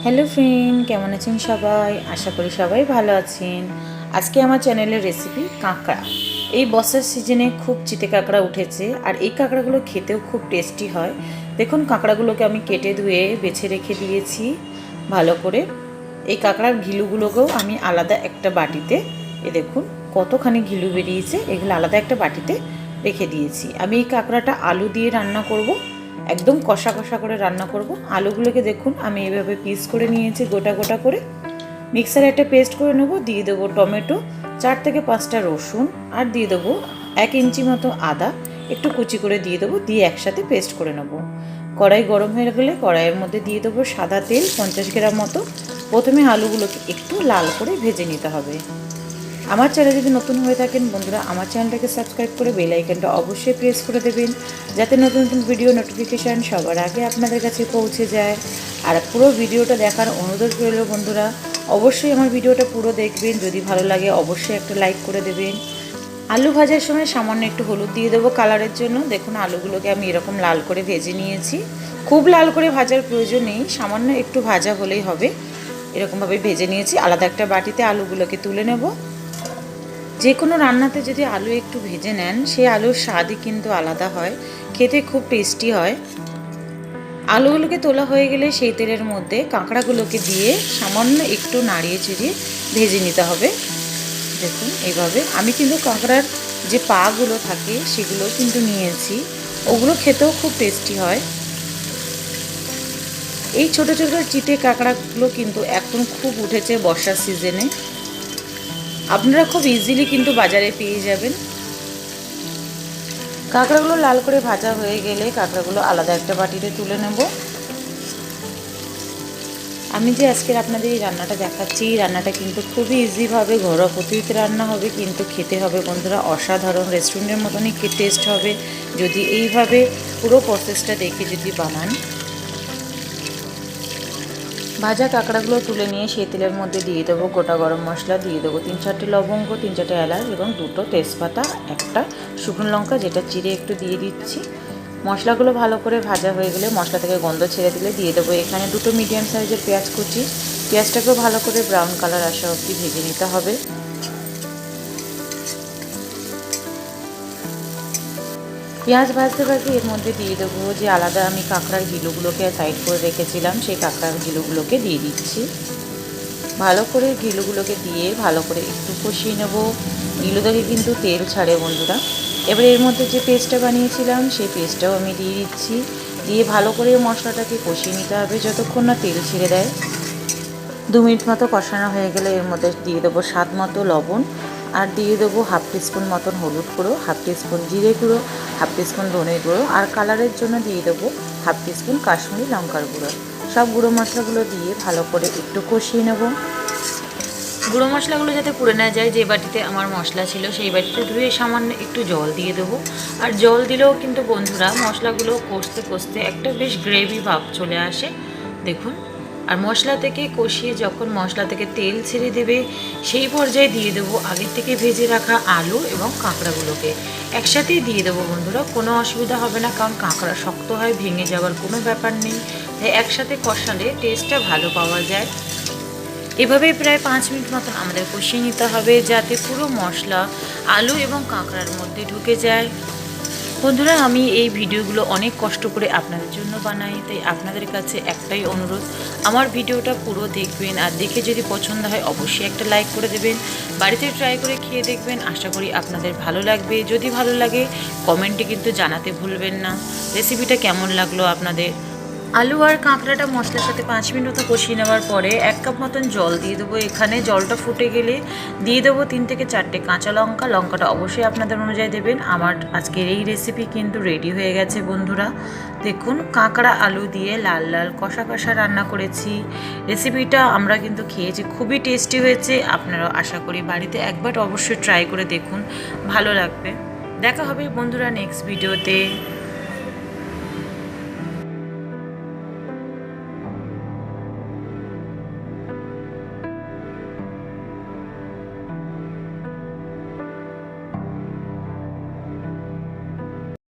Hello friend, কেমন আছেন সবাই? আশা করি সবাই ভালো আছেন। আজকে আমার চ্যানেলের রেসিপি কাঁকড়া। এই বর্ষার সিজনে খুব চিটে কাঁকড়া উঠেছে, আর এই কাঁকড়াগুলো খেতেও খুব টেস্টি হয়। দেখুন, কাঁকড়াগুলোকে আমি কেটে ধুয়ে বেছে রেখে দিয়েছি ভালো করে। এই কাঁকড়ার ঘিলুগুলোকেও আমি আলাদা একটা বাটিতে, দেখুন কতখানি ঘিলু বেরিয়েছে, এগুলো আলাদা একটা বাটিতে রেখে দিয়েছি। আমি এই কাঁকড়াটা আলু দিয়ে রান্না করব, একদম কষা কষা করে রান্না করব। আলুগুলোকে দেখুন আমি এভাবে পিস করে নিয়েছি, গোটা গোটা করে মিক্সারে একটা পেস্ট করে নেব। দিয়ে দেবো টমেটো, 4 থেকে 5টা রসুন, আর দিয়ে দেবো 1 ইঞ্চি মতো আদা একটু কুচি করে দিয়ে দেবো, দিয়ে একসাথে পেস্ট করে নেব। কড়াই গরম হয়ে গেলে কড়াইয়ের মধ্যে দিয়ে দেবো সাদা তেল 50 গ্রাম মতো। প্রথমে আলুগুলোকে একটু লাল করে ভেজে নিতে হবে। আমার চ্যানেল যদি নতুন হয়ে থাকেন বন্ধুরা, আমার চ্যানেলটাকে সাবস্ক্রাইব করে বেল আইকনটা অবশ্যই প্রেস করে দেবেন, যাতে নতুন নতুন ভিডিও নোটিফিকেশান সবার আগে আপনাদের কাছে পৌঁছে যায়। আর পুরো ভিডিওটা দেখার অনুরোধ রইল বন্ধুরা, অবশ্যই আমার ভিডিওটা পুরো দেখবেন। যদি ভালো লাগে অবশ্যই একটা লাইক করে দেবেন। আলু ভাজার সময় সামান্য একটু হলুদ দিয়ে দেবো কালারের জন্য। দেখুন আলুগুলোকে আমি এরকম লাল করে ভেজে নিয়েছি। খুব লাল করে ভাজার প্রয়োজন নেই, সামান্য একটু ভাজা হলেই হবে। এরকমভাবে ভেজে নিয়েছি। আলাদা একটা বাটিতে আলুগুলোকে তুলে নেব। যে কোনো রান্নাতে যদি আলু একটু ভেজে নেন, সেই আলুর স্বাদই কিন্তু আলাদা হয়, খেতে খুব টেস্টি হয়। আলুগুলোকে তোলা হয়ে গেলে সেই তেলের মধ্যে কাঁকড়াগুলোকে দিয়ে সামান্য একটু নাড়িয়ে চেড়িয়ে ভেজে নিতে হবে। দেখুন এইভাবে আমি কিন্তু কাঁকড়ার যে পাগুলো থাকে সেগুলো কিন্তু নিয়েছি, ওগুলো খেতেও খুব টেস্টি হয়। এই ছোটো ছোটো চিটে কাঁকড়াগুলো কিন্তু এখন খুব উঠেছে বর্ষার সিজনে। আপনারা খুব ইজিলি কিন্তু বাজারে পেয়ে যাবেন। কাঁকড়াগুলো লাল করে ভাজা হয়ে গেলে কাঁকড়াগুলো আলাদা একটা বাটিতে তুলে নেব। আমি যে আজকের আপনাদের এই রান্নাটা দেখাচ্ছি, এই রান্নাটা কিন্তু খুবই ইজিভাবে ঘরোয়া পদ্ধতিতে রান্না হবে, কিন্তু খেতে হবে বন্ধুরা অসাধারণ, রেস্টুরেন্টের মতনই টেস্ট হবে যদি এইভাবে পুরো প্রসেসটা দেখে যদি বানান। ভাজা কাঁকড়াগুলো তুলে নিয়ে সেই তেলের মধ্যে দিয়ে দেবো গোটা গরম মশলা, দিয়ে দেবো 3-4টে লবঙ্গ, 3-4টে এলাচ এবং 2টো তেজপাতা, একটা শুকনো লঙ্কা যেটা চিড়ে একটু দিয়ে দিচ্ছি। মশলাগুলো ভালো করে ভাজা হয়ে গেলে, মশলা থেকে গন্ধ ছেড়ে দিলে দিয়ে দেবো এখানে 2টো মিডিয়াম সাইজের পেঁয়াজ কুচি। পেঁয়াজটাকেও ভালো করে ব্রাউন কালার আসা অবধি ভেজে নিতে হবে। পেঁয়াজ ভাজতে ভাজতে এর মধ্যে দিয়ে দেবো যে আলাদা আমি কাঁকড়ার গিলুগুলোকে সাইড করে রেখেছিলাম, সেই কাঁকড়ার গিলুগুলোকে দিয়ে দিচ্ছি। ভালো করে গিলুগুলোকে দিয়ে ভালো করে একটু কষিয়ে নেব। গিলু থেকে কিন্তু তেল ছাড়ে বন্ধুরা। এবার এর মধ্যে যে পেস্টটা বানিয়েছিলাম সেই পেস্টটাও আমি দিয়ে দিচ্ছি, দিয়ে ভালো করে মশলাটাকে কষিয়ে নিতে হবে যতক্ষণ না তেল ছেড়ে দেয়। 2 মিনিট মতো কষানো হয়ে গেলে এর মধ্যে দিয়ে দেবো স্বাদ মতো লবণ, আর দিয়ে দেবো 1/2 টিস্পুন মতন হলুদ গুঁড়ো, 1/2 টিস্পুন জিরে গুঁড়ো, 1/2 টিস্পুন ধনে গুঁড়ো, আর কালারের জন্য দিয়ে দেবো 1/2 টিস্পুন কাশ্মীরি লঙ্কার গুঁড়ো। সব গুঁড়ো মশলাগুলো দিয়ে ভালো করে একটু কষিয়ে নেব। গুঁড়ো মশলাগুলো যাতে পুড়ে না যায়, যে বাটিতে আমার মশলা ছিল সেই বাটিতে ধুয়ে সামান্য একটু জল দিয়ে দেবো। আর জল দিলেও কিন্তু বন্ধুরা মশলাগুলো কষতে কষতে একটা বেশ গ্রেভি ভাব চলে আসে, দেখুন। আর মশলা থেকে কষিয়ে যখন মশলা থেকে তেল ছেড়ে দেবে, সেই পর্যায়ে দিয়ে দেবো আগের থেকে ভেজে রাখা আলু এবং কাঁকড়াগুলোকে একসাথেই দিয়ে দেবো বন্ধুরা। কোনো অসুবিধা হবে না, কারণ কাঁকড়া শক্ত হয়, ভেঙে যাওয়ার কোনো ব্যাপার নেই। তাই একসাথে কষালে টেস্টটা ভালো পাওয়া যায়। এভাবে প্রায় 5 মিনিট মতন আমাদের কষিয়ে নিতে হবে, যাতে পুরো মশলা আলু এবং কাঁকড়ার মধ্যে ঢুকে যায়। বন্ধুরা, আমি এই ভিডিওগুলো অনেক কষ্ট করে আপনাদের জন্য বানাই, তাই আপনাদের কাছে একটাই অনুরোধ, আমার ভিডিওটা পুরো দেখবেন, আর দেখে যদি পছন্দ হয় অবশ্যই একটা লাইক করে দেবেন। বাড়িতে ট্রাই করে খেয়ে দেখবেন, আশা করি আপনাদের ভালো লাগবে। যদি ভালো লাগে কমেন্টে কিন্তু জানাতে ভুলবেন না রেসিপিটা কেমন লাগলো আপনাদের। আলু আর কাঁকড়াটা মশলার সাথে 5 মিনিট মতো কষিয়ে নেওয়ার পরে 1 কাপ মতন জল দিয়ে দেবো। এখানে জলটা ফুটে গেলে দিয়ে দেবো 3 থেকে 4টে কাঁচা লঙ্কা। লঙ্কাটা অবশ্যই আপনাদের অনুযায়ী দেবেন। আমার আজকের এই রেসিপি কিন্তু রেডি হয়ে গেছে বন্ধুরা। দেখুন কাঁকড়া আলু দিয়ে লাল লাল কষা কষা রান্না করেছি। রেসিপিটা আমরা কিন্তু খেয়েছি, খুবই টেস্টি হয়েছে। আপনারা আশা করি বাড়িতে একবার অবশ্যই ট্রাই করে দেখুন, ভালো লাগবে। দেখা হবে বন্ধুরা নেক্সট ভিডিওতে।